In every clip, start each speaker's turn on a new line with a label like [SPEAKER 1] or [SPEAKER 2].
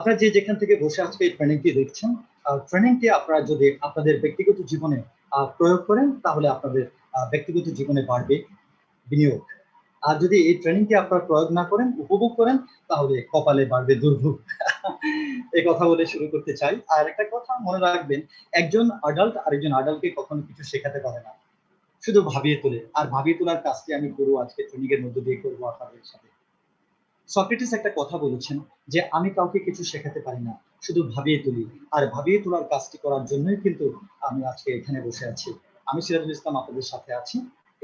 [SPEAKER 1] আপনারা যে যেখান থেকে বসে আজকে এই ট্রেনিংটি দেখছেন, ট্রেনিংটি আপনারা যদি আপনাদের ব্যক্তিগত জীবনে প্রয়োগ করেন তাহলে আপনাদের ব্যক্তিগত জীবনে বাড়বে বিনিয়োগ। আর যদি এই ট্রেনিংটি আপনারা প্রয়োগ না করেন, উপভোগ করেন, তাহলে কপালে বাড়বে দুর্ভোগ। এই কথা বলে শুরু করতে চাই। আর একটা কথা মনে রাখবেন, একজন অ্যাডাল্ট আরেকজন অ্যাডাল্টকে কখনো কিছু শেখাতে পারে না, শুধু ভাবিয়ে তোলে। আর ভাবিয়ে তোলার কাজটি আমি করবো আজকে ট্রেনিং এর মধ্যে দিয়ে করবো আপনাদের সাথে। সক্রেটিস একটা কথা বলেছেন যে আমি কাউকে কিছু শেখাতে পারি না, শুধু ভাবিয়ে তুলি। আর ভাবিয়ে তোলার কাজটি করার জন্যই কিন্তু আমি আজকে এখানে বসে আছি। আমি সিরাজুল ইসলাম আপনাদের সাথে আছি।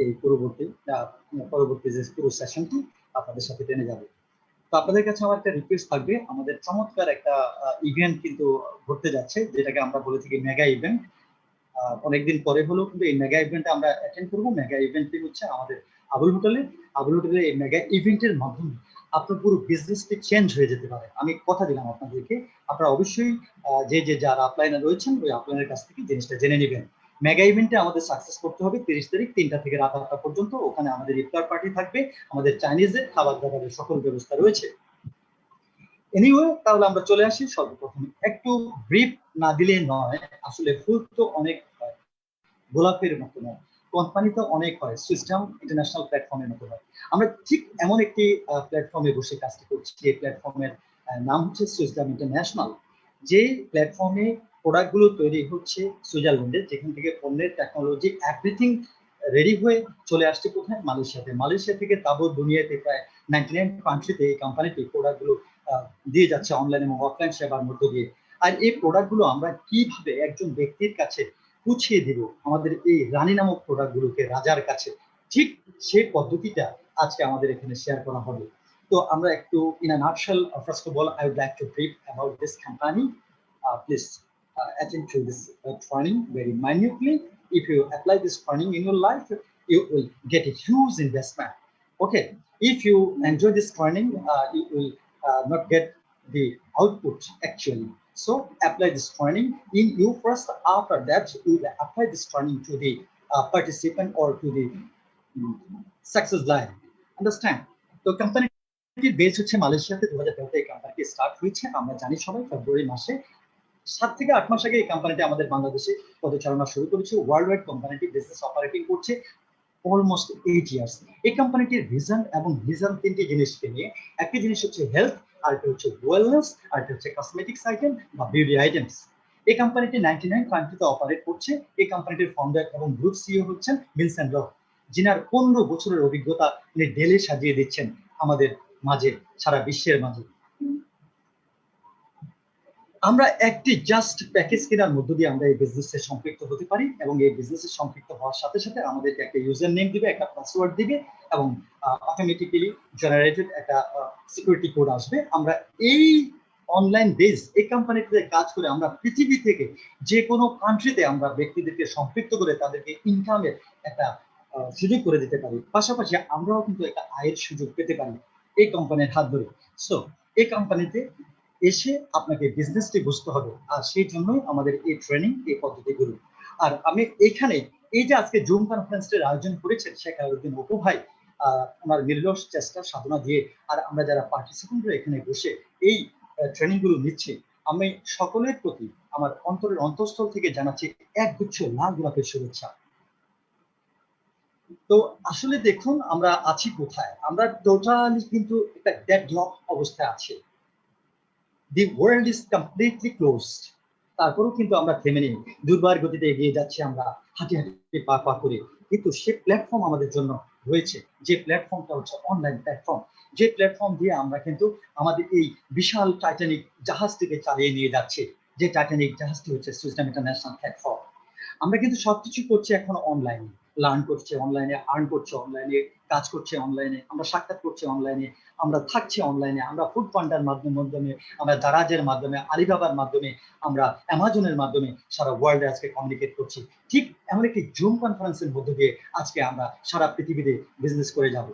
[SPEAKER 1] এই পরবর্তী যে পুরো সেশনটি আপনাদের সাথে টেনে যাবে। তো আপনাদের কাছে আমার একটা রিকোয়েস্ট থাকবে, আমাদের চমৎকার একটা ইভেন্ট কিন্তু ঘটতে যাচ্ছে, যেটাকে আমরা বলে থাকি মেগা ইভেন্ট। অনেকদিন পরে হলেও কিন্তু এই মেগা ইভেন্টে আমরা অ্যাটেন্ড করবো। মেগা ইভেন্টটি হচ্ছে আমাদের আবুল হোটেলে। আবুল হোটেলে এই মেগা ইভেন্টের মাধ্যমে আপনার পুরো বিজনেসটি চেঞ্জ হয়ে যেতে পারে। আমি কথা দিলাম আপনাদেরকে, আপনারা অবশ্যই যে যারা আপলাইনে রয়েছেন ওই আপলাইনের কাছ থেকে জিনিসটা জেনে নেবেন। মেগা ইভেন্টে আমাদের সাকসেস করতে হবে 30 তারিখ 3টা থেকে রাত 8টা পর্যন্ত। ওখানে আমাদের ইফতার পার্টি থাকবে, আমাদের চাইনিজের খাবার দাবারের সকল ব্যবস্থা রয়েছে। এনিওয়ে, তাহলে আমরা চলে আসি সর্বপ্রথম একটু ব্রিফ না দিলে নয়। আসলে ফুল তো অনেক হয়, গোলাপের মতো নয়, কোম্পানি তো অনেক হয়, সিস্টেম ইন্টারন্যাশনাল প্ল্যাটফর্মের মতো হয়। আমরা ঠিক এমন একটি প্ল্যাটফর্মে বসে কাজটি করছি। এই প্ল্যাটফর্মের নাম হচ্ছে সুইসডাম ইন্টারন্যাশনাল। যে প্ল্যাটফর্মে প্রোডাক্টগুলো তৈরি হচ্ছে সুইজারল্যান্ডে, যেখান থেকে পণ্যের টেকনোলজি এভরিথিং রেডি হয়ে চলে আসছে কোথায়? মালয়েশিয়াতে। মালয়েশিয়া থেকে তাবৎ দুনিয়াতে প্রায় 99 কান্ট্রিতে এই কোম্পানিটি প্রোডাক্টগুলো দিয়ে যাচ্ছে অনলাইন এবং অফলাইন সেবার মধ্য দিয়ে। আর এই প্রোডাক্টগুলো আমরা কিভাবে একজন ব্যক্তির কাছে পুছিয়ে দিব, আমাদের এই রানী নামক প্রোডাক্টগুলোকে রাজার কাছে, ঠিক সেই পদ্ধতিটা আজকে আমাদের এখানে শেয়ার করা হবে। তো আমরা একটু in a nutshell, first of all I would like to brief about this company. Please attend to this training very minutely. If you apply this training in your life, you will get a huge investment. Okay, if you enjoy this training, you will not get the output actually. So apply this training in you first. After that, you will apply this training to the participant or to the success line. Understand? তো কোম্পানিটির base হচ্ছে মালয়েশিয়াতে। 2013 এই কোম্পানিটি start হয়েছে। আমরা জানি সবাই ফেব্রুয়ারি মাসে 7 থেকে 8 মাস আগে এই কোম্পানিটি আমাদের বাংলাদেশে পদচারণা শুরু করেছে। ওয়ার্ল্ড ওয়াইড কোম্পানিটি বিজনেস অপারেটিং করছে অলমোস্ট 8 ইয়ার্স। এই কোম্পানিটির ভিশন এবং ভিশন 3টি জিনিসকে নিয়ে। একটি জিনিস হচ্ছে হেলথ, আরেকটি হচ্ছে ওয়েলনেস, আরেকটি হচ্ছে কসমেটিক্স আইটেম বা বিউটি আইটেমস। এই কোম্পানিটি 99 কান্ট্রিতে অপারেট করছে। এই কোম্পানিটির ফাউন্ডার এবং গ্রুপ সিইও হচ্ছেন ভিনসেন্ট রক, যিনার 15 বছরের অভিজ্ঞতা তিনি ঢেলে সাজিয়ে দিচ্ছেন আমাদের মাঝে, সারা বিশ্বের মাঝে। আমরা একটি জাস্ট প্যাকেজ কেনার মধ্য দিয়ে আমরা এই বিজনেসে সম্পৃক্ত হতে পারি, এবং এই বিজনেসে সম্পৃক্ত হওয়ার সাথে সাথে আমাদেরকে একটা ইউজার নেম দিবে, একটা পাসওয়ার্ড দিবে, এবং অটোমেটিক্যালি জেনারেটেড একটা সিকিউরিটি কোড আসবে। আমরা এই অনলাইন বেস এই কোম্পানিতে কাজ করে আমরা পৃথিবী থেকে যে কোনো কান্ট্রিতে আমরা ব্যক্তিদেরকে সম্পৃক্ত করে তাদেরকে ইনকামের একটা সুযোগ করে দিতে পারি। পাশাপাশি আমরাও কিন্তু একটা আয়ের সুযোগ পেতে পারি এই কোম্পানির হাত ধরে। সো এই কোম্পানিতে এসে আপনাকে বিজনেসটি বুঝতে হবে, আর সেই জন্যই আমাদের এই ট্রেনিং, এই পদ্ধতিগুলো। আর আমি এখানে এই যে আজকে জুম কনফারেন্সের আয়োজন করেছেন শেখ আলাউদ্দিন অপু ভাই, ওনার নির্লস চেষ্টা সাধনা দিয়ে, আর আমরা যারা পার্টিসিপেন্টরা এখানে বসে এই ট্রেনিং গুলো নিচ্ছি, আমি সকলের প্রতি আমার অন্তরের অন্তঃস্থল থেকে জানাচ্ছি একগুচ্ছ লাল গোলাপের শুভেচ্ছা। তো আসলে দেখুন আমরা আছি কোথায়, আমরা টোটালি কিন্তু একটা ডেডলক অবস্থায় আছি। The world is completely closed. তারপরেও কিন্তু আমরা থেমে নেই, দুর্বার গতিতে এগিয়ে যাচ্ছি আমরা, হাঁটি হাঁটি পা পা করে। কিন্তু সে প্ল্যাটফর্ম আমাদের জন্য রয়েছে, যে প্ল্যাটফর্মটা হচ্ছে অনলাইন প্ল্যাটফর্ম। যে প্ল্যাটফর্ম দিয়ে আমরা কিন্তু আমাদের এই বিশাল টাইটানিক জাহাজটিকে চালিয়ে নিয়ে যাচ্ছি। যে টাইটানিক জাহাজটি হচ্ছে সুইসডাম ইন্টারন্যাশনাল প্ল্যাটফর্ম। আমরা কিন্তু সবকিছু করছি এখন অনলাইনে, লার্ন করছে অনলাইনে, আর্ন করছে অনলাইনে, কাজ করছে অনলাইনে, আমরা সাক্ষাৎ করছি অনলাইনে, আমরা থাকছি অনলাইনে, আমরা ফুড পান্ডার মাধ্যমে, আমরা দারাজের মাধ্যমে, আলিবাবার মাধ্যমে, আমরা অ্যামাজনের মাধ্যমে সারা ওয়ার্ল্ডে আজকে কমিউনিকেট করছি। ঠিক এমন একটি জুম কনফারেন্সের মধ্যে দিয়ে আজকে আমরা সারা পৃথিবীতে বিজনেস করে যাব।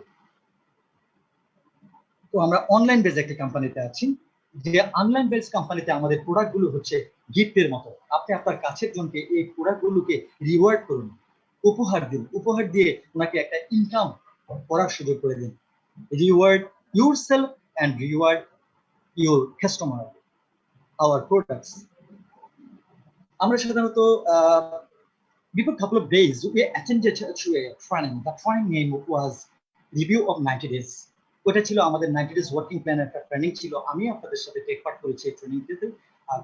[SPEAKER 1] তো আমরা অনলাইন বেস একটি কোম্পানিতে আছি, যে অনলাইন বেস কোম্পানিতে আমাদের প্রোডাক্টগুলো হচ্ছে গিফটের মতো। আপনি আপনার কাছের জনকে এই প্রোডাক্টগুলোকে রিওয়ার্ড করুন, উপহার দিন, উপহার দিয়ে ওনাকে একটা ইনকাম করার সুযোগ করে দিন। Reward yourself and reward your customer. our products. আমরা সাধারণত before a couple of days we attended to a training. The training name was review of 90 days. ওটা ছিল আমাদের 90 days ওয়ার্কিং প্ল্যান একটা ট্রেনিং ছিল। আমি আপনাদের সাথে টেক পার্ট করেছি এই ট্রেনিংটিতে,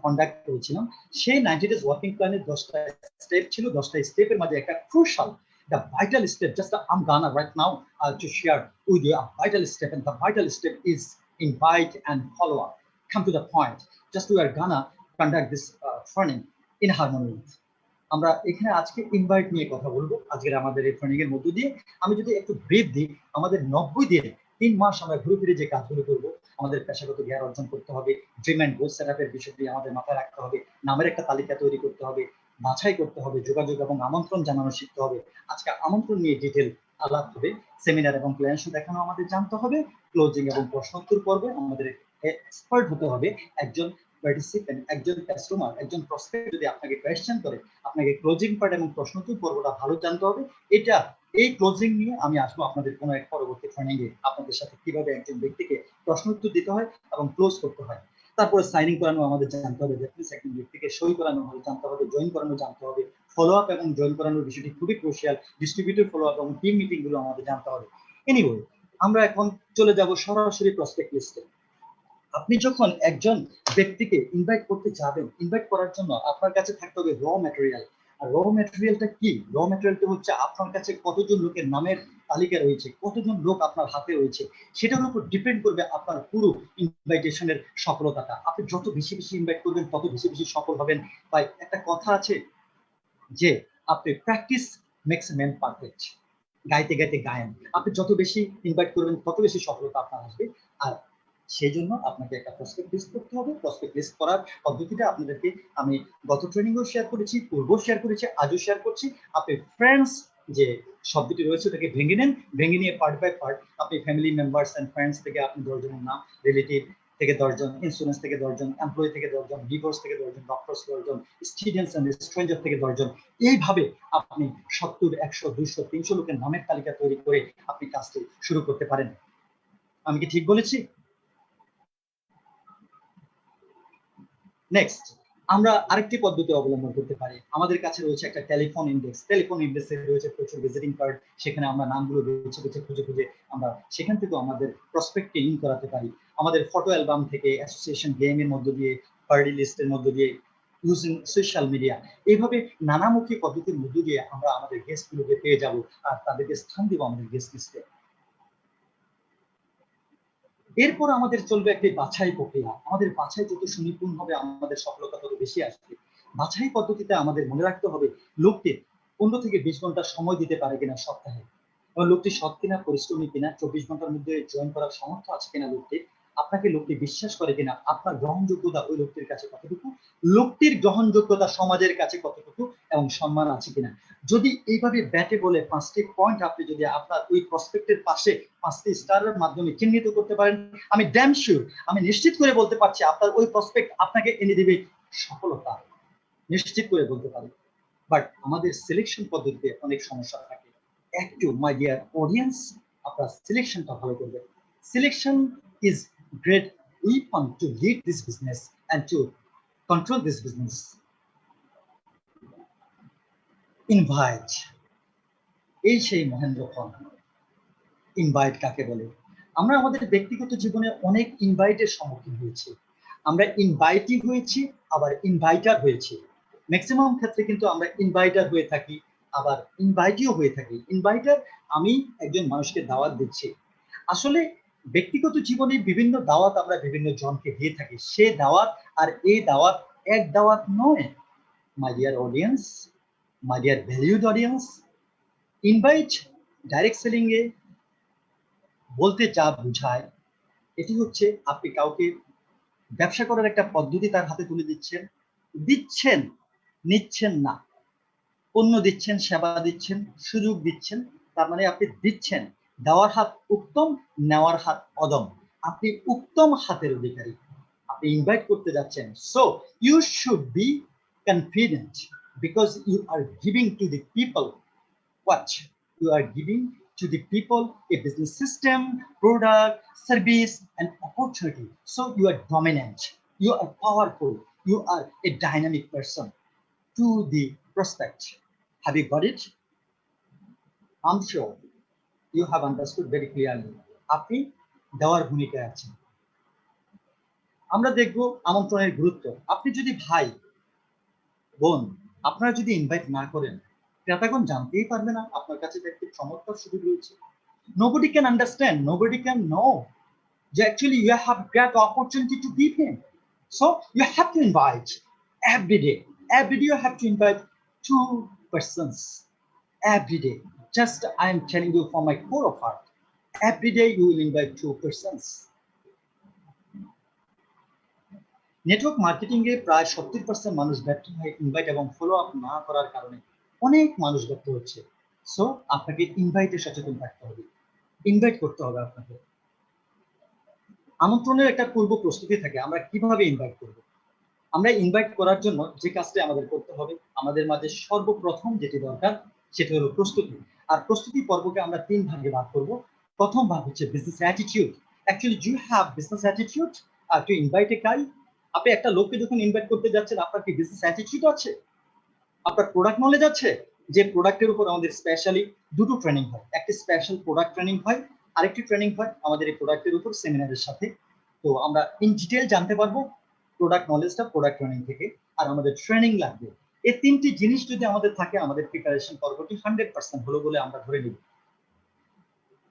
[SPEAKER 1] কন্ডাক্ট করেছিলাম। সেই 90 days ওয়ার্কিং প্ল্যানের 10টা স্টেপ ছিল। 10টা স্টেপের মাঝে একটা crucial, the vital step, just I'm gonna right now to share with you a vital step, and the vital step is invite and follow up. Come to the point. Just we are gonna conduct this training in harmony. আমরা এখানে আজকে invite নিয়ে কথা বলবো আজকের আমাদের এই training এর মধ্য দিয়ে। আমি যদি একটু ব্রিফ দিই, আমাদের 90 দিনে 3 মাস আমরা ঘুরে ফিরে যে কাজগুলো করব, আমাদের পেশাগত জ্ঞান অর্জন করতে হবে, ড্রিম এন্ড গোল সেটআপের বিষয়টি আমাদের মাথায় রাখতে হবে, নামের একটা তালিকা তৈরি করতে হবে, বাছাই করতে হবে, যোগাযোগ এবং আমন্ত্রণ জানানো শিখতে হবে। আজকে আমন্ত্রণ নিয়ে ডিটেল আলাপ হবে, সেমিনার এবং প্ল্যান শো দেখানো আমাদের জানতে হবে, ক্লোজিং এবং প্রশ্নোত্তর পর্বে আমাদের এক্সপার্ট হতে হবে। একজন পার্টিসিপেন্ট, একজন কাস্টমার, একজন প্রসপেক্ট যদি আপনাকে কোয়েশ্চেন করে, আপনাকে ক্লোজিং পার্ট এবং প্রশ্নোত্তর পর্বটা ভালো জানতে হবে। এই ক্লোজিং নিয়ে আমি আসবো আপনাদের কোনো এক পরবর্তী ট্রেনিং এ, আপনাদের সাথে কিভাবে একজন ব্যক্তিকে প্রশ্নোত্তর দিতে হয় এবং ক্লোজ করতে হয়। তারপরে সাইনিং করানো আমাদের জানতে হবে, একজন ব্যক্তিকে সই করানো জানতে হবে, জয়েন করানো জানতে হবে, ফলো আপ এবং জয়েন করানোর বিষয়টি খুবই ক্রুশিয়াল, ডিস্ট্রিবিউটর ফলো আপ এবং টিম মিটিং গুলো আমাদের জানতে হবে। এনিওয়ে, আমরা এখন চলে যাব সরাসরি প্রসপেক্ট লিস্টে। আপনি যখন একজন ব্যক্তিকে ইনভাইট করতে যাবেন, ইনভাইট করার জন্য আপনার কাছে থাকতে হবে র ম্যাটেরিয়াল। আর র ম্যাটেরিয়ালটা কি? র ম্যাটেরিয়ালটা হচ্ছে আপনার কাছে কতজন লোকের নামের তালিকা রয়েছে, কতজন লোক আপনার হাতে রয়েছে, সেটার উপর ডিপেন্ড করবে আপনার পুরো ইনভাইটেশনের সফলতাটা। আপনি যত বেশি বেশি ইনভাইট করবেন তত বেশি বেশি সফল হবেন। ভাই, একটা কথা আছে যে আপনি প্র্যাকটিস মেক্স ম্যান পারফেক্ট, গাইতে গাইতে গায়েন। আপনি যত বেশি ইনভাইট করবেন তত বেশি সফলতা আপনার আসবে। আর সেই জন্য আপনাকে একটা প্রসপেক্ট লিস্ট করতে হবে। প্রসপেক্ট লিস্ট করার পদ্ধতিটা আপনাদেরকে আমি গত ট্রেনিংও শেয়ার করেছি, পূর্ব শেয়ার করেছি, আজও শেয়ার করছি। আপনি ফ্রেন্ডস যে শব্দটি রয়েছে ওটাকে ভেঙে নেন, ভেঙে নিয়ে পার্ট বাই পার্ট আপনি ফ্যামিলি মেম্বার্স অ্যান্ড ফ্রেন্ডস থেকে আপনি 10 জনের নাম, রিলেটিভ থেকে 10 জন, ইন্স্যুরেন্স থেকে 10 জন, এমপ্লয়ি থেকে 10 জন, ডিভোর্স থেকে 10 জন, ডক্টরস 10 জন, স্টুডেন্টস এন্ড স্ট্রেঞ্জার থেকে 10 জন। এইভাবে আপনি 70, 100, 200, 300 লোকের নামের তালিকা তৈরি করে আপনি কাজটি শুরু করতে পারেন। আমি কি ঠিক বলেছি? নেক্সট, আমরা আরেকটি পদ্ধতি অবলম্বন করতে পারি। আমাদের কাছে রয়েছে একটা টেলিফোন ইন্ডেক্স। টেলিফোন ইন্ডেক্সে রয়েছে প্রচুর ভিজিটিং কার্ড, সেখানে আমরা নামগুলো বেছে বেছে খুঁজে খুঁজে আমরা সেখান থেকে আমাদের প্রসপেক্টকে ইন করাতে পারি। আমাদের ফটো অ্যালবাম থেকে, অ্যাসোসিয়েশন গেমের মধ্য দিয়ে, পার্টি লিস্টের মধ্য দিয়ে, ইউজিং সোশ্যাল মিডিয়া, এইভাবে নানামুখী পদ্ধতির মধ্য দিয়ে আমরা আমাদের গেস্টগুলোকে পেয়ে যাব আর তাদেরকে স্থান দেবো আমাদের গেস্ট লিস্টে। এরপর আমাদের চলবে একটি বাছাই প্রক্রিয়া। আমাদের বাছাই যত সুনিপুণ হবে আমাদের সফলতা তত বেশি আসবে। বাছাই পদ্ধতিতে আমাদের মনে রাখতে হবে লোকটি 15 থেকে 20 ঘন্টা সময় দিতে পারে কিনা সপ্তাহে, এবং লোকটি সৎ কিনা, পরিশ্রমী কিনা, 24 ঘন্টার মধ্যে জয়েন করার সামর্থ্য আছে কিনা লোকটি, আপনাকে লোকটি বিশ্বাস করে কিনা, আপনার গ্রহণযোগ্যতা ওই লোকটির কাছে কতটুকু, লোকটির গ্রহণযোগ্যতা সমাজের কাছে কতটুকু এবং সম্মান আছে কিনা। যদি এইভাবে ব্যাটে বলে 5টি পয়েন্ট আপনি যদি আপনার ওই প্রসপেক্টের পাশে 5টি স্টারের মাধ্যমে চিহ্নিত করতে পারেন, আমি ড্যাম শিওর, আমি নিশ্চিত করে বলতে পারছি আপনার ওই প্রসপেক্ট আপনাকে এনে দেবে সফলতা, নিশ্চিত করে বলতে পারি। বাট আমাদের সিলেকশন পদ্ধতিতে অনেক সমস্যা থাকে। একটু মাই ডিয়ার অডিয়েন্স, আপনার সিলেকশনটা ভালো করবেন। Selection is great weapon to lead this business and to control this business. Invite, এই সেই মহেন্দ্রক্ষণ। ইনভাইট কাকে বলে? আমরা আমাদের ব্যক্তিগত জীবনে অনেক ইনভাইটের সম্মুখীন হয়েছি। আমরা ইনভাইটই হয়েছি, আবার ইনভাইটার হয়েছি। ম্যাক্সিমাম ক্ষেত্রে কিন্তু আমরা ইনভাইটার হয়ে থাকি, আবার ইনভাইটিও হয়ে থাকি। ইনভাইটার, আমি একজন মানুষকে দাওয়াত দিচ্ছি। আসলে ব্যক্তিগত জীবনে বিভিন্ন দাওয়াত আমরা বিভিন্ন জনকে দিয়ে থাকি। সে দাওয়াত আর এই দাওয়াত এক দাওয়াত নয়। My dear audience, my dear valued audience, invite direct selling এ বলতে যা বোঝায়, এটি হচ্ছে আপনি কাউকে ব্যবসা করার একটা পদ্ধতি তার হাতে তুলে দিচ্ছেন, নিচ্ছেন না। পণ্য দিচ্ছেন, সেবা দিচ্ছেন, সুযোগ দিচ্ছেন, তার মানে আপনি দিচ্ছেন। দেওয়ার হাত উত্তম, নেওয়ার হাত অদম। আপনি উত্তম হাতের অধিকারী। আপনি ইনভাইট করতে যাচ্ছেন, so you should be confident because you are giving to the people what you are giving to the people, a business system, product, service, and opportunity. So you are dominant. You are powerful. You are a dynamic person to the prospect. Have you got it? I'm sure you have understood very clearly. আপনি দেওয়ার ভূমিকায় আছেন। আমরা দেখব আমন্ত্রণের গুরুত্ব। আপনি যদি ভাই বোন আপনারা যদি ইনভাইট না করেন, ক্রেতাগণ জানতেই পারবে না আপনার কাছে একটি চমৎকার সুযোগ রয়েছে। Nobody can understand, nobody can know that actually you have great opportunity to give him. So you have to invite every day. Every day you have to invite 2 persons. Every day. Just I am telling you from my core of heart. Every day you will invite 2 persons. Network marketing এ প্রায় 70% মানুষ ব্যর্থ হয় invite এবং follow up না করার কারণে। অনেক মানুষ ব্যর্থ হচ্ছে। সো আপনাকে ইনভাইটে সচেতন থাকতে হবে, ইনভাইট করতে হবে আপনাকে। আমন্ত্রণের একটা পূর্ব প্রস্তুতি থাকে, আমরা কিভাবে ইনভাইট করব। আমরা ইনভাইট করার জন্য যে কাজটি আমাদের করতে হবে, আমাদের মাঝে সর্বপ্রথম যেটি দরকার সেটি হলো প্রস্তুতি। আর প্রস্তুতি পর্বকে আমরা 3 ভাগে ভাগ করব। প্রথম ভাগ হচ্ছে business attitude. Actually do you have business attitude to invite a guy? আপনি একটা লোককে যখন ইনভাইট করতে যাচ্ছেন, আপনার কি বিজনেস অ্যাটিটিউড আছে? আপনার প্রোডাক্ট নলেজ আছে? যে প্রোডাক্টের উপর আমাদের স্পেশালি দুটো ট্রেনিং হয়, একটি স্পেশাল প্রোডাক্ট ট্রেনিং হয়, আরেকটি ট্রেনিং হয় আমাদের এই প্রোডাক্টের উপর সেমিনারের সাথে। তো আমরা ইন ডিটেল জানতে পারবো প্রোডাক্ট নলেজটা প্রোডাক্ট ট্রেনিং থেকে। আর আমাদের ট্রেনিং লাগবে। এই 3টি জিনিস যদি আমাদের থাকে, আমাদের প্রিপারেশন পর্বটি 100% হলো বলে আমরা ধরে নিব।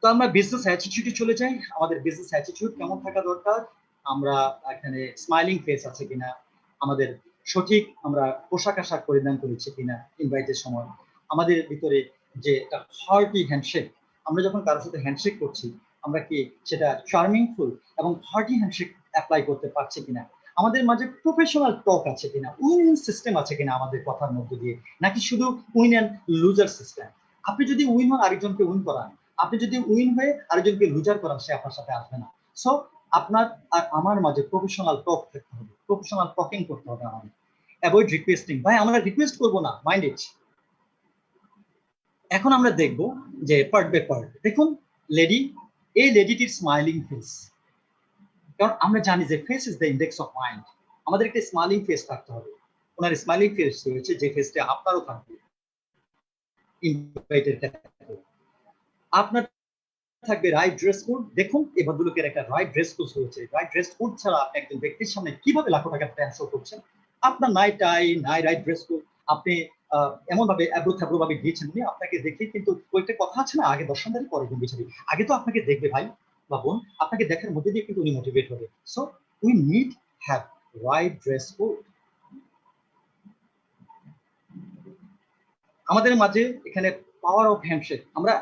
[SPEAKER 1] তো আমরা বিজনেস অ্যাটিটিউডে চলে যাই। আমাদের বিজনেস অ্যাটিটিউড কেমন থাকা দরকার? আমরা এখানে স্মাইলিং ফেস আছে কিনা, আমাদের সঠিক আমরা পোশাক আশাক পরিধান করেছি কিনা ইনভাইটের সময়, আমাদের ভিতরে যে একটা হার্টি হ্যান্ডশেক, আমরা যখন কারোর সাথে হ্যান্ডশেক করছি আমরা কি সেটা চার্মিংফুল এবং হার্টি হ্যান্ডশেক অ্যাপ্লাই করতে পারছি কিনা, আমাদের মাঝে প্রফেশনাল টক আছে কিনা, উইন সিস্টেম আছে কিনা আমাদের কথার মধ্যে দিয়ে, নাকি শুধু উইন অ্যান্ড লুজার সিস্টেম। আপনি যদি উইন হন, আরেকজনকে উইন করান, আপনি যদি উইন হয়ে আরেকজনকে লুজার করান, সে আপনার সাথে আসবে না। সো আপনার আর আমার মাঝে প্রফেশনাল টক থাকতে হবে, প্রফেশনাল টকিং করতে হবে আমাদের। অ্যাভয়েড রিকোয়েস্টিং, ভাই আমরা রিকোয়েস্ট করবো না, মাইন্ড ইট। এখন আমরা দেখব যে পার্ট বাই পার্ট। দেখুন লেডি, এই লেডিটির স্মাইলিং ফেস, কারণ আমরা জানি যে face is the index of mind. আমাদের একটা স্মাইলিং ফেস থাকতে হবে। ওনার স্মাইলিং ফেস রয়েছে, যে ফেসটা আপনারও থাকবে ইনভাইটের ক্ষেত্রে। আপনার থাকবে রাইট ড্রেস কোড। দেখুন এই ভদ্রলোকের একটা রাইট ড্রেস কোড রয়েছে। রাইট ড্রেস কোড ছাড়া আপনি একজন ব্যক্তির সামনে কিভাবে লাখো টাকার প্ল্যান শো করছেন? আপনার নাই টাই, নাই রাইট ড্রেস কোড, আপনি এমন ভাবে অ্যাব্রো থ্যাব্রো ভাবে গিয়েছেন, উনি আপনাকে দেখে কিন্তু কয়েকটা কথা আছে না, আগে দর্শনদারি পরে কিন্তু বিচারি। আগে তো আপনাকে দেখবে ভাই বা বোন, আপনাকে দেখার মধ্যে দিয়ে কিন্তু উনি মোটিভেট হবে। So we need have right dress code. আমাদের মাঝে এখানে পাওয়ার অফ হ্যান্ডশেক, আমরা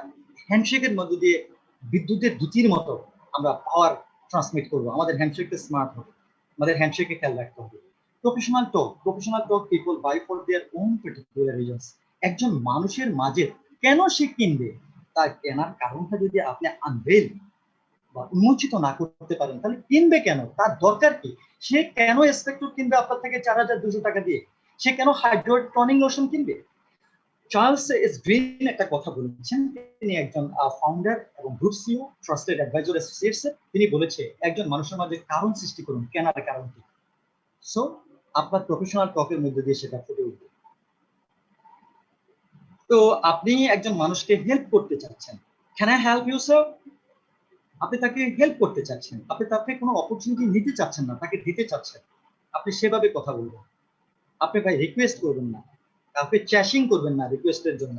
[SPEAKER 1] হ্যান্ডশেকের মধ্যে দিয়ে বিদ্যুতের দ্যুতির মতো আমরা পাওয়ার ট্রান্সমিট করবো। আমাদের হ্যান্ডশেকটা স্মার্ট হবে, আমাদের হ্যান্ডশেকে খেয়াল রাখতে হবে। Professional talk, professional talk people buy for their own particular reasons. একজন মানুষের মাঝে কেন সে কিনবে, তার কেনার কারণটা যদি আপনি আনভেল বা উন্মোচিত না করতে পারেন, তাহলে কিনবে কেন, তার দরকার কি, সে কেন এক্সপেক্টর কিনবে আপনার থেকে 4,200 টাকা দিয়ে, সে কেন হাইড্রোয়েড টনিং লোশন কিনবে। চার্লস এস গ্রিন একটা কথা বলেছেন, তিনি একজন ফাউন্ডার এবং group CEO trusted advisor associates. তিনি বলেছে একজন মানুষের মাঝে কারণ সৃষ্টি করুন, কেনার কারণ কি। সো আপনার প্রফেশনাল টকের মধ্যে দিয়ে সেটা ফুটে উঠবে। তো আপনি একজন মানুষকে হেল্প করতে চাচ্ছেন, can I help you sir? আপনি তাকে হেল্প করতে চাচ্ছেন, আপনি তাকে কোনো অপরচুনিটি নিতে চাচ্ছেন না, তাকে দিতে চাচ্ছেন। আপনি সেভাবে কথা বলবেন। আপনি ভাই রিকোয়েস্ট করবেন না, কাউকে চ্যাশিং করবেন না রিকোয়েস্টের জন্য,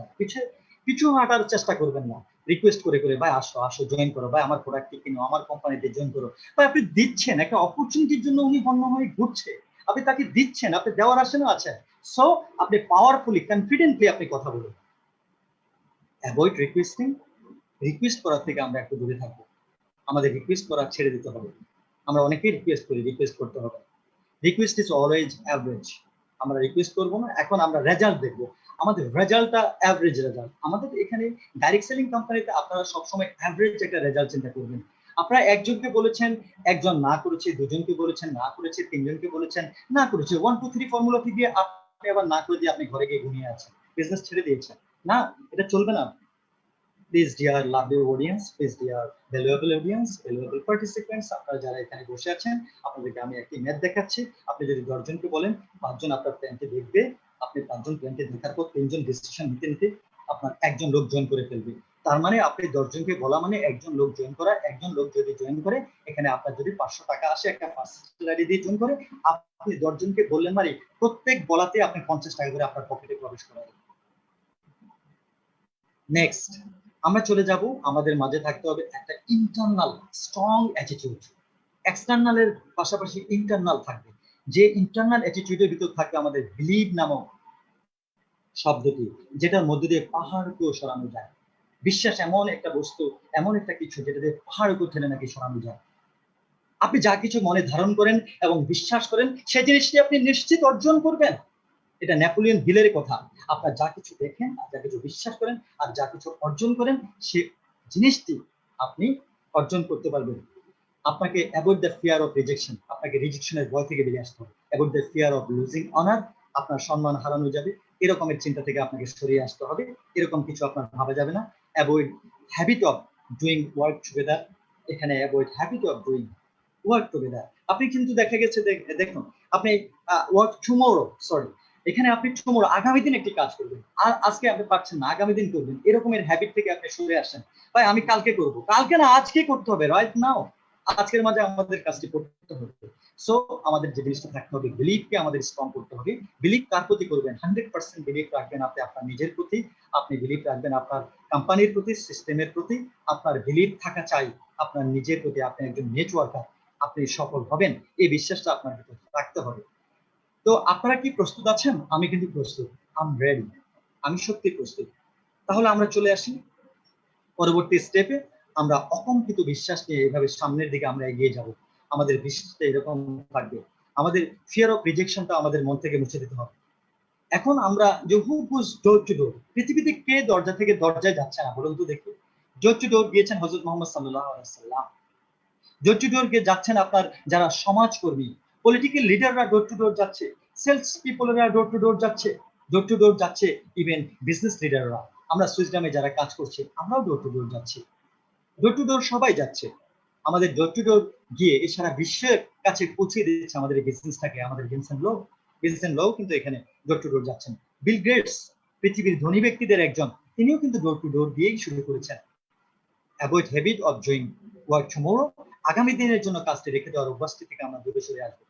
[SPEAKER 1] পিছু হাঁটার চেষ্টা করবেন না রিকোয়েস্ট করে করে, ভাই আসো আসো জয়েন করো, ভাই আমার প্রোডাক্টটি কিনো, আমার কোম্পানিতে জয়েন করো। ভাই আপনি দিচ্ছেন একটা অপরচুনিটির জন্য, উনি হন্য হয়ে ঘুরছে, আপনি তাকে দিচ্ছেন, আপনি দেওয়ার আসেনও আছেন। সো আপনি পাওয়ারফুলি কনফিডেন্টলি আপনি কথা বলুন। অ্যাভয়েড রিকোয়েস্টিং, রিকোয়েস্ট করার থেকে আমরা একটু দূরে থাকবো। আমাদের রিকোয়েস্ট করা ছেড়ে দিতে হবে। আমরা অনেকেই রিকোয়েস্ট করি, রিকোয়েস্ট করতে হবে। Request is always average. আমরা রিকোয়েস্ট করবো না, এখন আমরা রেজাল্ট দেখবো। আমাদের রেজাল্টটা অ্যাভারেজ রেজাল্ট। আমাদের এখানে ডাইরেক্ট সেলিং কোম্পানিতে আপনারা সবসময় অ্যাভারেজ একটা রেজাল্ট চিন্তা করবেন। আপনারা একজনকে বলেছেন, একজন না করেছে, দুজনকে বলেছেন না করেছে, তিনজনকে বলেছেন না করেছে, 1 2 3 ফর্মুলা দিয়ে আপনি আবার না করে দিয়ে আপনি ঘরে গিয়ে ঘুমিয়ে আছেন, বিজনেস ছেড়ে দিয়েছেন। না, এটা চলবে না। Please deer lovely audience, please deer valuable audience, valuable participants, আপনারা যারা এখানে বসে আছেন, আপনাদেরকে আমি একটি ম্যাথ দেখাচ্ছি। আপনি যদি 10 জনকে বলেন, 5 জন আপনার প্ল্যানটি দেখবে। আপনি 5 জন প্ল্যানটি দেখার পর 3 জন ডিসিশন নিতে নিতে আপনার একজন লোক জয়েন করে ফেলবে। তার মানে আপনি 10 জনকে বলা মানে একজন লোক জয়েন করা। একজন লোক যদি জয়েন করে, এখানে আপনার যদি 500 টাকা আসে একটা ফার্স্ট আইডি দিয়ে জয়েন করে, আপনি 10 জনকে বললেন মানে প্রত্যেক বলাতে আপনি 50 টাকা করে আপনার পকেটে প্রবেশ করাবেন। নেক্সট আমরা চলে যাব, আমাদের মাঝে থাকতে হবে একটা ইন্টারনাল স্ট্রং অ্যাটিটিউড। এক্সটার্নালের পাশাপাশি ইন্টারনাল থাকবে। যে ইন্টারনাল অ্যাটিটিউডের ভিতর থাকবে আমাদের বিলিভ নামক শব্দটি, যেটার মধ্যে দিয়ে পাহাড়কেও সরানো যায়। বিশ্বাস এমন একটা বস্তু, এমন একটা কিছু যেটা দিয়ে পাহাড়কেও ঠেলে নাকি সরানো যায়। আপনি যা কিছু মনে ধারণ করেন এবং বিশ্বাস করেন, সেই জিনিসটি আপনি নিশ্চিত অর্জন করবেন। এটা নেপোলিয়ন হিলের কথা। আপনার যা কিছু দেখেন, আর যা কিছু বিশ্বাস করেন, আর যা কিছু অর্জন করেন, সে জিনিসটি আপনি অর্জন করতে পারবেন। আপনাকে avoid the fear of rejection, আপনাকে রিজেকশনের ভয় থেকে বেরিয়ে আসতে হবে। Avoid the fear of losing honour, আপনার সম্মান হারানো যাবে এরকমের চিন্তা থেকে আপনাকে সরিয়ে আসতে হবে। এরকম কিছু আপনার ভাবা যাবে না। Avoid habit of doing work together, এখানে avoid habit of doing work together. আপনি কিন্তু দেখা গেছে দেখুন, আপনি ওয়ার্ক টুমোরো, সরি, এখানে আপনি টুমোরো আগামী দিন একটি কাজ করবেন, আর আজকে আপনি পারছেন না, আগামী দিন করবেন, এরকমের হ্যাবিট থেকে আপনি সরে আসেন। ভাই আমি কালকে করব, কালকে না আজকে করতে হবে, রাইট নাও, আজকের মাঝে আমাদের কাজটি করতে হবে। সো আমাদের যে জিনিসটা থাকতে হবে, বিলিফকে আমাদের স্ট্রং করতে হবে। বিলিফ কার প্রতি করবেন? 100% বিলিফ রাখবেন আপনি আপনার নিজের প্রতি, আপনি বিলিফ রাখবেন আপনার কোম্পানির প্রতি, সিস্টেমের প্রতি। আপনার বিলিফ থাকা চাই আপনার নিজের প্রতি। আপনি একজন নেটওয়ার্কার, আপনি সফল হবেন, এই বিশ্বাসটা আপনার ভিতরে রাখতে হবে। তো আপনারা কি প্রস্তুত আছেন? আমি কিন্তু প্রস্তুত, আই এম রেডি, আমি সত্যি প্রস্তুত। তাহলে আমরা চলে আসি পরবর্তী স্টেপে। আমরা অকম্পিত বিশ্বাস নিয়ে এইভাবে সামনের দিকে আমরা এগিয়ে যাব। আমাদের বিশ্বাসটা এরকম থাকবে। আমাদের ফিয়ার অফ রিজেকশনটা আমাদের মন থেকে মুছে দিতে হবে। এখন আমরা যে হু গোজ ডোর টু ডোর, পৃথিবীতে কে দরজা থেকে দরজায় যাচ্ছে না বলুন তো দেখি? ডোর টু ডোর গিয়েছেন হযরত মুহাম্মদ সাল্লাল্লাহু আলাইহি ওয়াসাল্লাম। ডোর টু ডোর গিয়ে যাচ্ছেন আপনার যারা সমাজকর্মী, পলিটিক্যাল লিডাররা ডোর টু ডোর যাচ্ছে, সেলস পিপলরা ডোর টু ডোর যাচ্ছে, ডোর টু ডোর যাচ্ছে ইভেন বিজনেস লিডাররা। আমরা সুইসডামে যারা কাজ করছি, আমরাও ডোর টু ডোর যাচ্ছি। ডোর টু ডোর সবাই যাচ্ছে। আমাদের ডোর টু ডোর গিয়ে এই সারা বিশ্বের কাছে পৌঁছে দিচ্ছে আমাদের এই বিজনেসটাকে। আমাদের ভিনসেন্ট লো কিন্তু এখানে ডোর টু ডোর যাচ্ছেন। বিল গেটস পৃথিবীর ধনী ব্যক্তিদের একজন, তিনিও কিন্তু ডোর টু ডোর দিয়েই শুরু করেছেন। Avoid habit of doing work tomorrow, আগামী দিনের জন্য কাজটি রেখে দেওয়ার অভ্যাসটি থেকে আমরা দূরে সরে আসবো।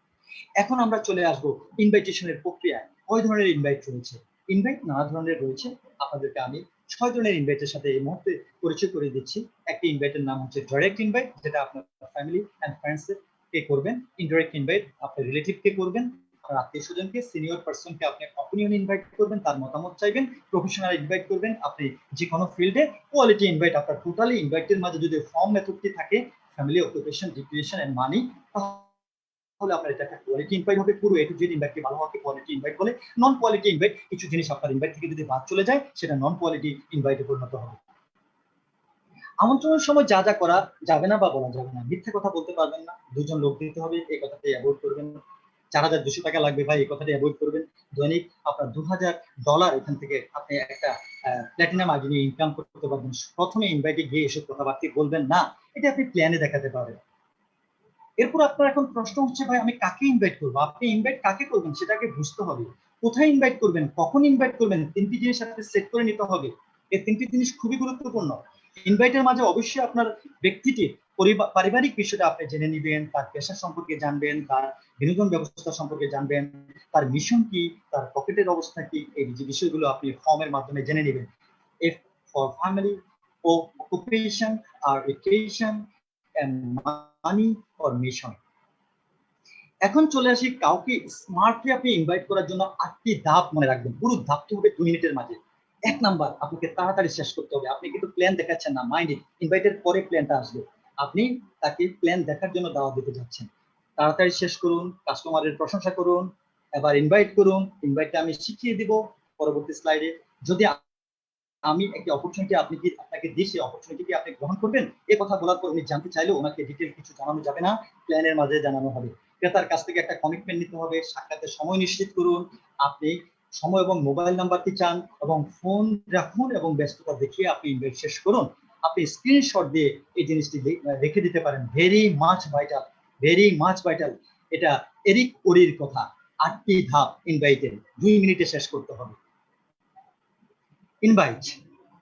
[SPEAKER 1] এখন আমরা চলে আসবো ইনভাইটেশনের প্রক্রিয়া। কয় ধরনের ইনভাইট রয়েছে? ইনভাইট নানা ধরনের রয়েছে। আপনাদেরকে আমি 6 ধরনের ইনভাইটের সাথে এই মুহূর্তে পরিচয় করে দিচ্ছি। একটি ইনভাইটের নাম হচ্ছে ডাইরেক্ট ইনভাইট, যেটা আপনার ফ্যামিলি এন্ড ফ্রেন্ডস কে করবেন। ইনডাইরেক্ট ইনভাইট আপনার রিলেটিভ কে করবেন, আপনার আত্মীয়-স্বজনকে, সিনিয়র পারসনকে আপনি অপিনিয়ন ইনভাইট করবেন, তার মতামত চাইবেন। প্রফেশনাল ইনভাইট করবেন আপনি যে কোনো ফিল্ডে। কোয়ালিটি ইনভাইট আপনার টোটালি ইনভাইটের মাঝে যদি ফর্ম মেথডটি থাকে, ফ্যামিলি, অকুপেশন, রিক্রিয়েশন এন্ড মানি, তাহলে আপনার এটা একটা কোয়ালিটি ইনভাইট হবে। পুরো এ টু জেড ইনভাইটকে ভালো হবে কোয়ালিটি ইনভাইট বলে। নন কোয়ালিটি ইনভাইট, কিছু জিনিস আপনার ইনভাইট থেকে যদি বাদ চলে যায়, সেটা নন কোয়ালিটি ইনভাইটে পরিণত হবে। আমন্ত্রণের সময় যা যা করা যাবে না বা বলা যাবে না, মিথ্যে কথা বলতে পারবেন না, 2 জন লোক দিতে হবে, এই কথাটি অ্যাভয়েড করবেন। 4200 টাকা লাগবে ভাই, এই কথাটি অ্যাভয়েড করবেন। দৈনিক আপনার $2000 এখান থেকে আপনি একটা প্ল্যাটিনাম আইডি নিয়ে ইনকাম করতে পারবেন। প্রথমে ইনভাইটে গিয়ে এসব কথাবার্তা বলবেন না, এটা আপনি প্ল্যানে দেখাতে পারেন। এরপর আপনার এখন প্রশ্ন হচ্ছে, ভাই আমি কাকে ইনভাইট করবো? আপনি ইনভাইট কাকে করবেন সেটাকে বুঝতে হবে। কোথায় ইনভাইট করবেন, কখন ইনভাইট করবেন, 3টি জিনিস আপনি সেট করে নিতে হবে। এই 3টি জিনিস খুবই গুরুত্বপূর্ণ। ইনভাইটের মাঝে অবশ্যই আপনার ব্যক্তিটির পারিবারিক বিষয়টা আপনি জেনে নিবেন, তার পেশা সম্পর্কে জানবেন, তার বিনোদন ব্যবস্থা সম্পর্কে জানবেন, তার মিশন কি, তার পকেটের অবস্থা কি, এই যে বিষয়গুলো আপনি ফর্মের মাধ্যমে জেনে নেবেন। F for family, O occupation, R education and money or mission. এখন চলে আসি কাউকে স্মার্টলি আপনি ইনভাইট করার জন্য 8টি ধাপ মনে রাখবেন। পুরো ধাপটি হবে 2 মিনিটের মাঝে। 1 নাম্বার, আপনাকে তাড়াতাড়ি শেষ করতে হবে। আপনি কিন্তু প্ল্যান দেখাচ্ছেন না, মাইন্ড ইট। ইনভাইটের পরে প্ল্যানটা আসবে। আপনি তাকে প্ল্যান দেখার জন্য দাওয়াত দিতে যাচ্ছেন। তাড়াতাড়ি শেষ করুন, কাস্টমারের প্রশংসা করুন, এবার ইনভাইট করুন। ইনভাইটটা আমি শিখিয়ে দিব পরবর্তী স্লাইডে। যদি আমি একটা অপরচুনিটি আপনাকে দিই, সেই অপরচুনিটি কি আপনি গ্রহণ করবেন? এই কথা বলার পর উনি জানতে চাইলেও ওনাকে ডিটেইল কিছু জানানো যাবে না, প্ল্যানের মাঝে জানানো হবে। ক্রেতার কাছ থেকে একটা কমিটমেন্ট নিতে হবে। সাক্ষাতের সময় নিশ্চিত করুন। আপনি সময় এবং মোবাইল নাম্বারটি চান এবং ফোন রাখুন এবং ব্যস্ততা দেখিয়ে আপনি ইনভাইট শেষ করুন। আপনি স্ক্রিনশট দিয়ে এই জিনিসটি রেখে দিতে পারেন। Very much vital, very much vital. এটা এরিক ওরির কথা। 8টি ধাপ ইনভাইটের, 2 মিনিটে শেষ করতে হবে। ইনভাইট,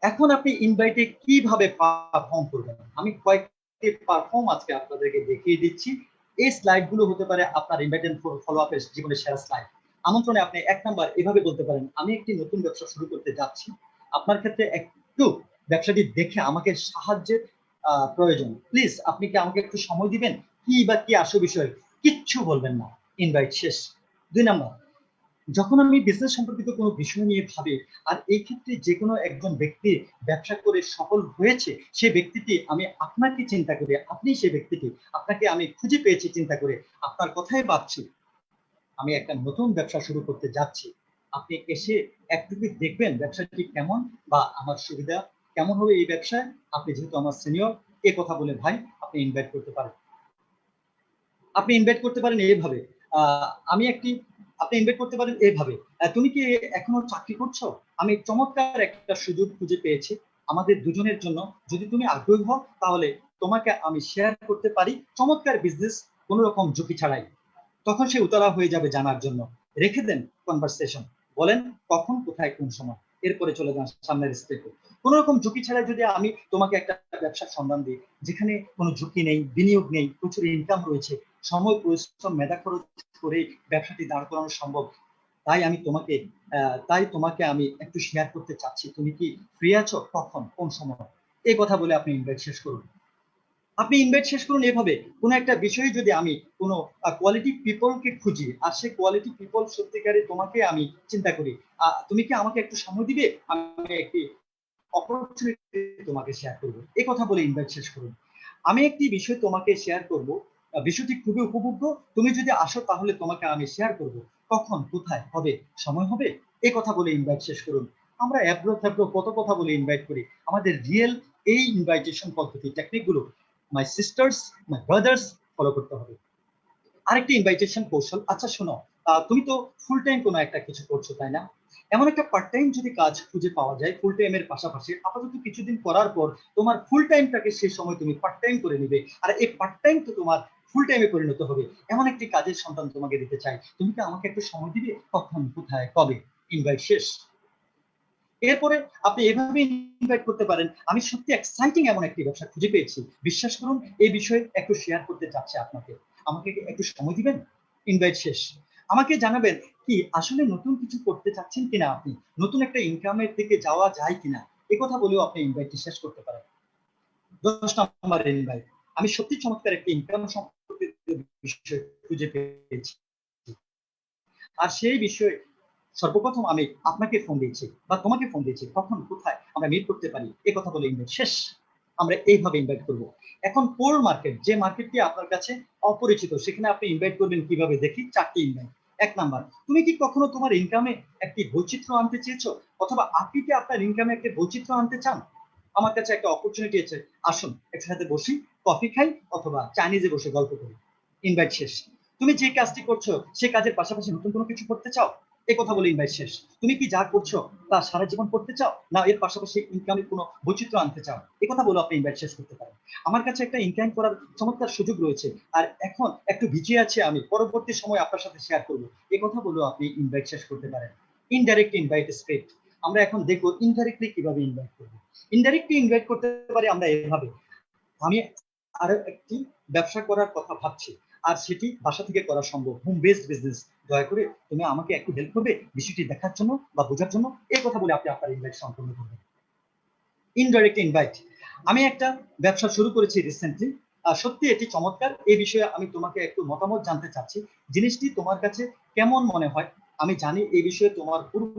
[SPEAKER 1] এখন আপনি ইনভাইটে কিভাবে পারফর্ম করবেন, আমি কয়েকটি পারফর্ম আজকে আপনাদেরকে দেখিয়ে দিচ্ছি। এই স্লাইডগুলো হতে পারে আপনার ইনভাইট এন্ড ফলো আপের জীবনের সেরা স্লাইড। আমন্ত্রণে আপনি 1 নাম্বার এভাবে বলতে পারেন, আমি একটি নতুন ব্যবসা শুরু করতে যাচ্ছি, আপনার ক্ষেত্রে একটু ব্যবসাটি দেখে আমাকে সাহায্যের প্রয়োজন, প্লিজ আপনি কি আমাকে একটু সময় দিবেন, কি বা কি আসল বিষয়, কিচ্ছু বলবেন না, ইনভাইট শেষ। 2 নাম্বার, যখন আমি বিজনেস সম্পর্কিত কোনো বিষয় নিয়ে ভাবি, আর এই ক্ষেত্রে যে কোনো একজন ব্যক্তি ব্যবসা করে সফল হয়েছে, সেই ব্যক্তিটি আমি আপনাকে চিন্তা করে, আপনি সেই ব্যক্তিটি, আপনাকে আমি খুঁজে পেয়েছি চিন্তা করে, আপনার কথাই ভাবছি, আমি একটা নতুন ব্যবসা শুরু করতে যাচ্ছি, আপনি এসে একটুকু দেখবেন ব্যবসাটি কেমন বা আমার সুবিধা কেমন হবে এই ব্যবসায়, আপনি যেহেতু আমার সিনিয়র, এ কথা বলে ভাই আপনি ইনভাইট করতে পারেন। আপনি ইনভাইট করতে পারেন এইভাবে, আমি একটি, আপনি ইনভাইট করতে পারেন এইভাবে, তুমি কি এখনো চাকরি করছো, আমি চমৎকার একটা সুযোগ খুঁজে পেয়েছি আমাদের দুজনের জন্য, যদি তুমি আগ্রহী হও তাহলে তোমাকে আমি শেয়ার করতে পারি চমৎকার বিজনেস, কোনো রকম ঝুঁকি ছাড়াই। তখন সে উতলা হয়ে যাবে জানার জন্য। রেখে দেন কনভারসেশন, বলেন কখন কোথায় কোন সময়, এরপরে চলে যান সামনের স্টেপে। কোন রকম ঝুঁকি ছাড়াই যদি আমি তোমাকে একটা ব্যবসার সন্ধান দিই যেখানে কোনো ঝুঁকি নেই, বিনিয়োগ নেই, প্রচুর ইনকাম রয়েছে, সময় পরিশ্রম মেধা খরচ করে ব্যবসাটি দাঁড় করানো সম্ভব, তাই তোমাকে আমি একটু শেয়ার করতে চাচ্ছি, তুমি কি ফ্রি আছো, কখন কোন সময়, এই কথা বলে আপনি ইনভাইট শেষ করুন। আপনি ইনভাইট শেষ করুন এভাবে, কোনো একটা বিষয়ে যদি আমি কোনো কোয়ালিটি পিপলকে খুঁজি, আর সেই কোয়ালিটি পিপল সত্যিকারে তোমাকে আমি চিন্তা করি, তুমি কি আমাকে একটু সময় দিবে, আমি একটি অপরচুনিটি তোমাকে শেয়ার করবো, এই কথা বলে ইনভাইট শেষ করুন। আমি একটি বিষয় তোমাকে শেয়ার করব, বিষয়টি খুবই উপভোগ্য, তুমি যদি আসো তাহলে তোমাকে আমি শেয়ার করব, কখন কোথায় হবে, সময় হবে, এই কথা বলে ইনভাইট শেষ করুন। আমরা অ্যাব্রো থ্যাব্রো কত কথা বলে ইনভাইট করি, আমাদের রিয়েল এই ইনভাইটেশন পদ্ধতি টেকনিকগুলো my sisters, my brothers, follow করতে হবে। আরেকটি ইনভাইটেশন কৌশল, আচ্ছা শোনো, তুমি তো ফুল টাইম কোনো একটা কিছু করছো তাই না, এমন একটা পার্ট টাইম যদি কাজ খুঁজে পাওয়া যায় ফুল টাইমের পাশাপাশি, আপাতত কিছুদিন করার পর তোমার ফুল টাইমটাকে সেই সময় তুমি পার্ট টাইম করে নিবে, আর এই পার্ট টাইম তো তোমার ফুল টাইমে পরিণত হবে, এমন একটি কাজের সন্ধান তোমাকে দিতে চাই, তুমি কি আমাকে একটু সময় দিবে, কখন কোথায় কবে, ইনভাইট শেষ। এরপরে আপনি এভাবে ইনভাইট করতে পারেন, আমি সত্যি এক্সাইটিং এমন একটি ব্যবসা খুঁজে পেয়েছি, বিশ্বাস করুন এই বিষয়ে একটু শেয়ার করতে চাচ্ছে আপনাকে, আমাকে একটু সময় দিবেন, ইনভাইট শেষ। আমাকে জানাবেন কি আসলে নতুন কিছু করতে চাচ্ছেন কিনা, আপনি নতুন একটা ইনকামের দিকে যাওয়া যায় কিনা, এ কথা বলেও আপনি ইনভাইটটি শেষ করতে পারেন। 10 নম্বর ইনভাইট, আমি সত্যি চমৎকার একটি ইনকাম সম্পর্কিত বিষয় খুঁজে পেয়েছি, আর সেই বিষয়ে সর্বপ্রথম আমি আপনাকে ফোন দিয়েছি বা তোমাকে ফোন দিয়েছি, কখন কোথায় আমরা মিট করতে পারি, এ কথা বলে ইনভাইট শেষ। আমরা এইভাবে ইনভাইট করব। এখন কোর মার্কেট, যে মার্কেটটি আপনার কাছে অপরিচিত, সেখানে আপনি ইনভাইট করবেন কিভাবে, দেখি 4টি ইনভাইট। 1 নাম্বার, তুমি কি কখনো তোমার ইনকামে একটি বৈচিত্র্য আনতে চেয়েছো, অথবা আপনি কি আপনার ইনকামে একটি বৈচিত্র্য আনতে চান, আমার কাছে একটা অপরচুনিটি আছে, আসুন একসাথে বসি, কফি খাই অথবা চাইনিজে বসে গল্প করি, ইনভাইট শেষ। তুমি যে কাজটি করছো সে কাজের পাশাপাশি নতুন কোনো কিছু করতে চাও, এই কথা বলে ইনভাইট শেষ। তুমি কি যা করছো তা সারা জীবন করতে চাও, না এর পাশাপাশি ইনকামের কোনো বৈচিত্র্য আনতে চাও, এই কথা বলে আপনি ইনভাইট শেষ করতে পারেন। আমার কাছে একটা ইনকাম করার চমৎকার সুযোগ রয়েছে, আর এখন একটু ভিজিয়ে আছে, আমি পরবর্তী সময় আপনার সাথে শেয়ার করবো, এই কথা বলেও আপনি ইনভাইট শেষ করতে পারেন। ইনডাইরেক্ট ইনভাইট স্ক্রিপ্ট, আমরা এখন দেখবো ইনডাইরেক্টলি কিভাবে ইনভাইট করবো। ইনডাইরেক্টলি ইনভাইট করতে পারি আমরা এভাবে, আমি আরো একটি ব্যবসা করার কথা ভাবছি, আর সেটি বাসা থেকে করা সম্ভব, হোম বেসড বিজনেস, দয়া করে তুমি আমাকে একটু হেল্প করবে বিষয়টি দেখার জন্য বা বোঝার জন্য, এই কথা বলে আপনি আপনার ইনভাইট সম্পন্ন করবেন। ইনডাইরেক্ট ইনভাইট, আমি একটা ব্যবসা শুরু করেছি রিসেন্টলি, সত্যি এটি চমৎকার, এই বিষয়ে আমি তোমাকে একটু মতামত জানতে চাচ্ছি, জিনিসটি তোমার কাছে কেমন মনে হয়, আমি জানি এই বিষয়ে তোমার পূর্ব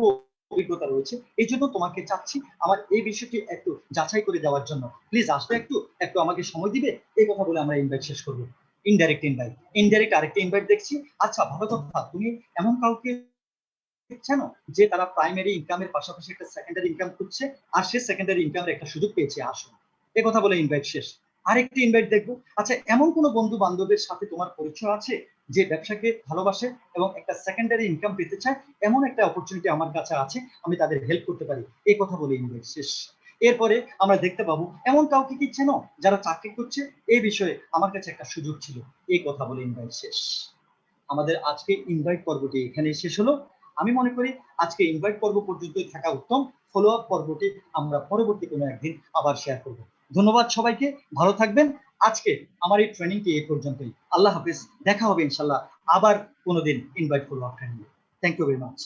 [SPEAKER 1] অভিজ্ঞতা রয়েছে, এই জন্য তোমাকে চাচ্ছি আমার এই বিষয়টি একটু যাচাই করে দেওয়ার জন্য, প্লিজ আসবে একটু, একটু আমাকে সময় দিবে, এই কথা বলে আমরা ইনভাইট শেষ করবো। ইনডাইরেক্ট ইনভাইট, ইনডাইরেক্ট আরেকটা ইনভাইট দেখছি, আচ্ছা ভালো কথা, তুমি এমন কাউকে জানো যে তারা প্রাইমারি ইনকামের পাশাপাশি একটা সেকেন্ডারি ইনকাম খুঁজছে, আর সে সেকেন্ডারি ইনকামের একটা সুযোগ পেয়েছে, আসুন, এ কথা বলে ইনভাইট শেষ। আরেকটি ইনভাইট দেখবো। আচ্ছা, এমন কোনো বন্ধু বান্ধবের সাথে তোমার পরিচয় আছে যে ব্যবসাকে ভালোবাসে এবং একটা সেকেন্ডারি ইনকাম পেতে চায়? এমন একটা অপরচুনিটি আমার কাছে আছে, আমি তাদের হেল্প করতে পারি। এই কথা বলে ইনভাইট শেষ। এরপরে আমরা দেখতে পাবো এমন কাউকে কি চেনো যারা চাকরি করছে, এই বিষয়ে আমার কাছে একটা সুযোগ ছিল। এই কথা বলে ইনভাইট শেষ। আমাদের আজকে ইনভাইট পর্বটি এখানে শেষ হলো। আমি মনে করি আজকে ইনভাইট পর্ব পর্যন্তই থাকা উত্তম। ফলো আপ পর্বটি আমরা পরবর্তী কোনো একদিন আবার শেয়ার করব। ধন্যবাদ সবাইকে, ভালো থাকবেন। আজকে আমার এই ট্রেনিংটি এই পর্যন্তই। আল্লাহ হাফেজ, দেখা হবে ইনশাল্লাহ আবার কোনোদিন invite follow up training. Thank you very much.